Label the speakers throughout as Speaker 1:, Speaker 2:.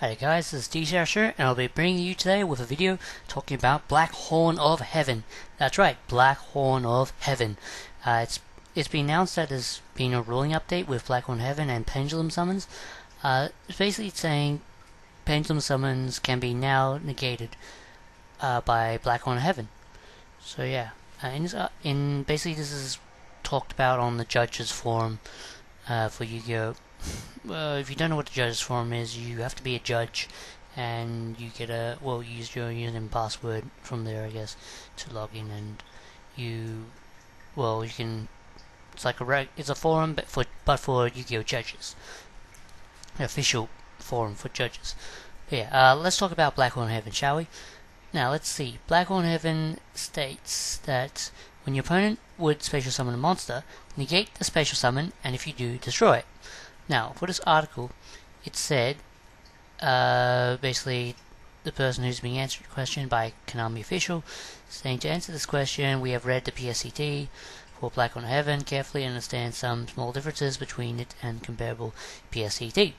Speaker 1: Hi guys, this is DCRS and I'll be bringing you today with a video talking about Black Horn of Heaven. That's right, Black Horn of Heaven. It's been announced that there's been a ruling update with Black Horn of Heaven and Pendulum Summons. It's basically saying Pendulum Summons can be now negated by Black Horn of Heaven. So yeah, basically this is talked about on the Judges Forum for Yu-Gi-Oh! If you don't know what the Judges Forum is, you have to be a judge, and you get use your username and password from there, I guess, to log in, and you can. It's a forum, but for Yu-Gi-Oh! Judges, an official forum for judges. But yeah, let's talk about Black Horn Heaven, shall we? Now let's see. Black Horn Heaven states that when your opponent would special summon a monster, negate the special summon, and if you do, destroy it. Now, for this article, it said, basically, the person who's being answered the question by Konami official, saying to answer this question, we have read the PSCT for Black Horn Heaven carefully and understand some small differences between it and comparable PSCT.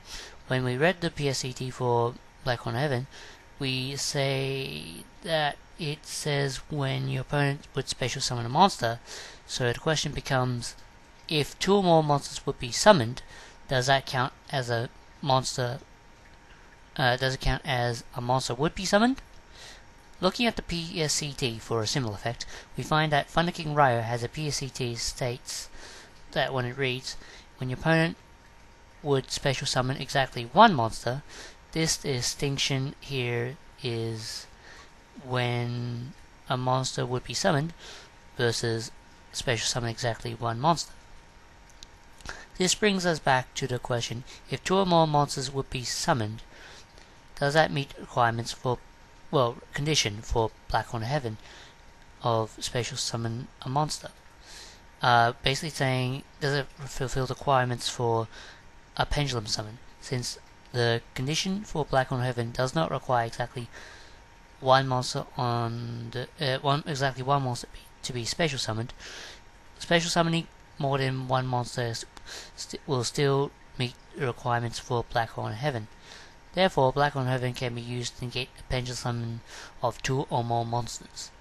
Speaker 1: When we read the PSCT for Black Horn Heaven, we say that it says when your opponent would special summon a monster, so the question becomes, if two or more monsters would be summoned, does that count as a monster? Does it count as a monster would be summoned? Looking at the PSCT for a similar effect, we find that Thunder King Ryo has a PSCT states that when it reads, when your opponent would special summon exactly one monster, this distinction here is when a monster would be summoned versus special summon exactly one monster. This brings us back to the question, if two or more monsters would be summoned, does that meet requirements for, condition for Black Horn Heaven of special summon a monster? Basically saying, does it fulfill the requirements for a pendulum summon? Since the condition for Black Horn Heaven does not require exactly one monster to be special summoned, special summoning more than one monster will still meet the requirements for Black Horn Heaven. Therefore, Black Horn Heaven can be used to negate the pendulum summon of two or more monsters.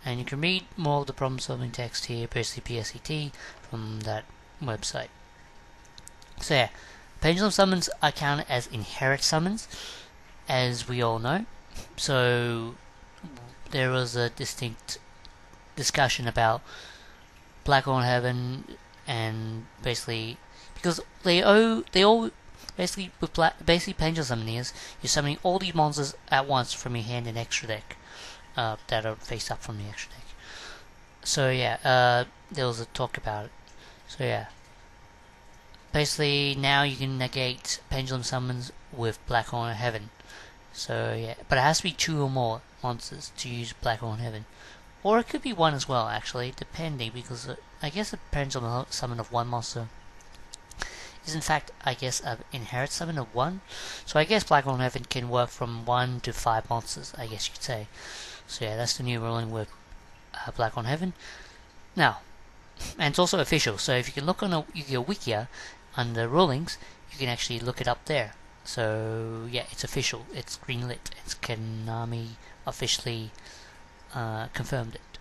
Speaker 1: And you can read more of the problem solving text here, basically PSCT, from that website. So yeah, pendulum summons are counted as inherit summons, as we all know. So there was a distinct discussion about Black Horn Heaven, and basically because they all basically with pendulum summoning is you're summoning all these monsters at once from your hand and extra deck that are face up from the extra deck. So yeah, there was a talk about it. So yeah, basically now you can negate pendulum summons with Black Horn Heaven. So yeah, but it has to be two or more monsters to use Black Horn Heaven. Or it could be one as well, actually, depending, because I guess a pendulum summon of one monster is in fact, I guess, an inherit summon of one. So I guess Black Horn Heaven can work from 1 to 5 monsters, I guess you could say. So yeah, that's the new ruling with Black Horn Heaven. Now, and it's also official, so if you can look on Yu-Gi-Oh! Wikia under rulings, you can actually look it up there. So yeah, it's official, it's greenlit, it's Konami officially confirmed it.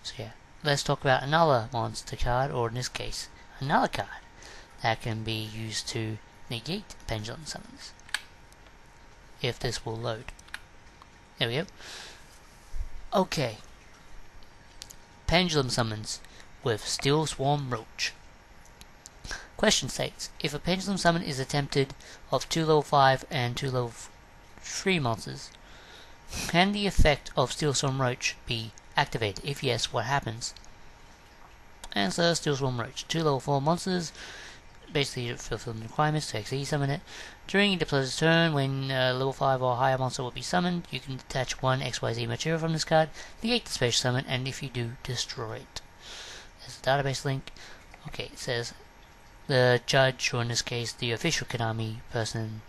Speaker 1: So yeah, let's talk about another monster card, or in this case, another card that can be used to negate pendulum summons. If this will load. There we go. Okay. Pendulum summons with Steelswarm Roach. Question states, if a pendulum summon is attempted of 2 level 5 and 2 level 3 monsters, can the effect of Steelswarm Roach be activated? If yes, what happens? Answer, Steelswarm Roach. 2 level 4 monsters, basically fulfill the requirements to XE summon it. During the player's turn, when level 5 or higher monster will be summoned, you can detach one XYZ material from this card, negate the special summon, and if you do, destroy it. There's a database link. Okay, it says, the judge, or in this case, the official Konami person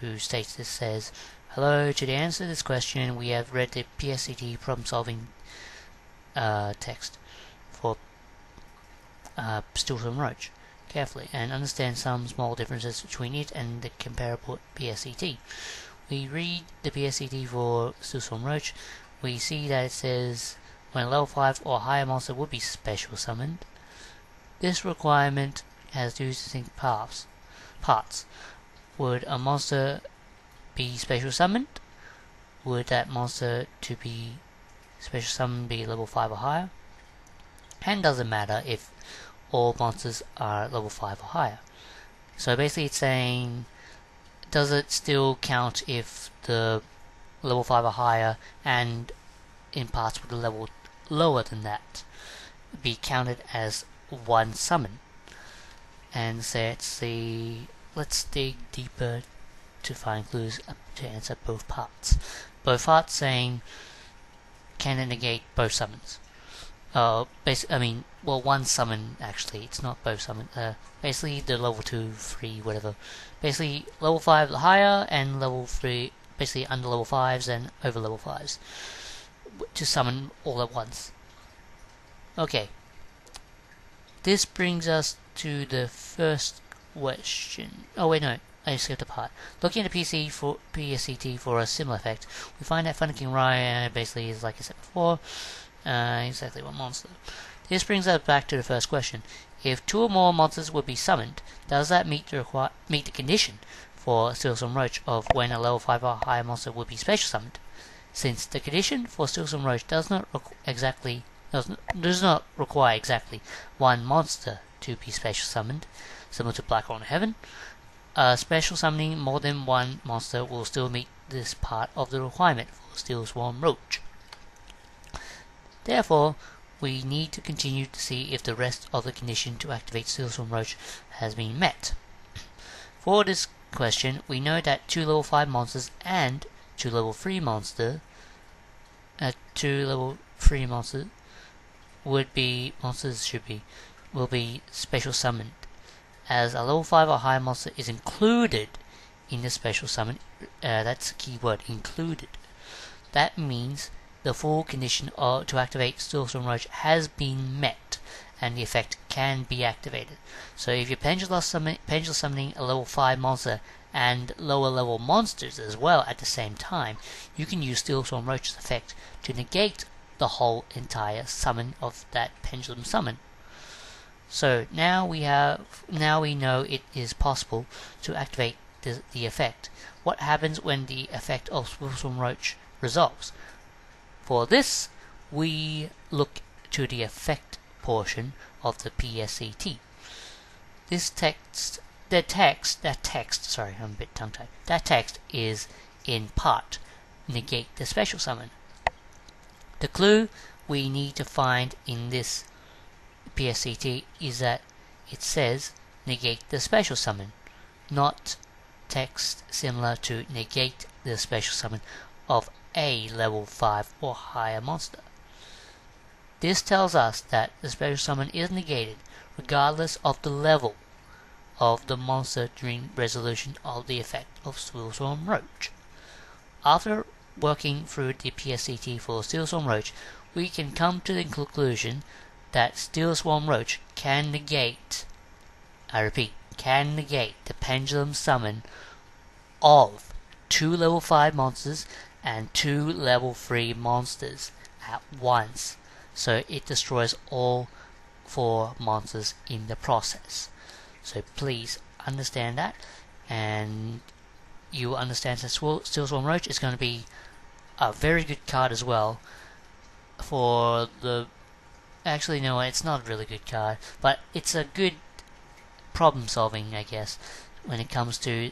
Speaker 1: who states this says, hello, to answer this question, we have read the PSCT problem-solving text for Steelswarm Roach. carefully and understand some small differences between it and the comparable PSET. We read the PSET for Steelswarm Roach. We see that it says when a level 5 or higher monster would be special summoned. This requirement has two distinct parts. Would a monster be special summoned? Would that monster to be special summoned be level 5 or higher? And does it matter if all monsters are level 5 or higher? So basically it's saying, does it still count if the level 5 or higher and in parts with a level lower than that be counted as one summon? And so let's dig deeper to find clues to answer both parts. Both parts saying, can it negate both summons? One summon actually. It's not both summon. Basically the level 2, 3, whatever. Basically level 5 higher and level 3, basically under level 5s and over level 5s to summon all at once. Okay. This brings us to the first question. Oh wait, no, I skipped a part. Looking at the PSET for a similar effect, we find that Thunderking Rye basically is, like I said before, exactly one monster. This brings us back to the first question. If 2 or more monsters would be summoned, does that meet the condition for Steelswarm Roach of when a level 5 or higher monster would be special summoned? Since the condition for Steelswarm Roach does not require exactly one monster to be special summoned, similar to Black Horn Heaven, special summoning more than one monster will still meet this part of the requirement for Steelswarm Roach. Therefore, we need to continue to see if the rest of the condition to activate Steelswarm Roach has been met. For this question, we know that 2 level 5 monsters and 2 level 3 monsters will be special summoned, as a level 5 or higher monster is included in the special summon. That's the key word, included. That means the full condition to activate Steelswarm Roach has been met, and the effect can be activated. So if you're pendulum summoning a level 5 monster and lower level monsters as well at the same time, you can use Steelswarm Roach's effect to negate the whole entire summon of that pendulum summon. So now we know it is possible to activate the effect. What happens when the effect of Steelswarm Roach resolves? For this, we look to the effect portion of the PSET. That text is in part negate the special summon. The clue we need to find in this PSET is that it says negate the special summon, not text similar to negate the special summon of a level 5 or higher monster. This tells us that the special summon is negated regardless of the level of the monster during resolution of the effect of Steelswarm Roach. After working through the PSET for Steelswarm Roach, we can come to the conclusion that Steelswarm Roach can negate, I repeat, can negate the pendulum summon of 2 level 5 monsters and 2 level 3 monsters at once. So it destroys all 4 monsters in the process. So please understand that, and you understand that Steelswarm Roach is going to be a very good card as well for the... Actually, no, it's not a really good card, but it's a good problem solving, I guess, when it comes to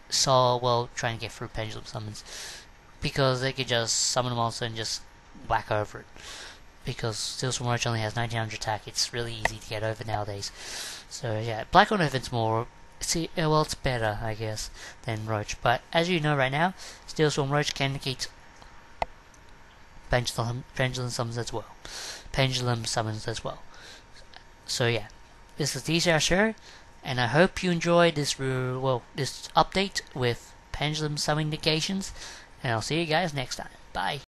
Speaker 1: trying to get through pendulum summons, because they could just summon a monster and just whack over it. Because Steelswarm Roach only has 1900 attack, it's really easy to get over nowadays. So yeah, Black Horn Heaven's more... it's better, I guess, than Roach. But as you know right now, Steelswarm Roach can negate pendulum summons as well. So yeah, this is DCRS, and I hope you enjoyed this update with pendulum summoning negations, and I'll see you guys next time. Bye.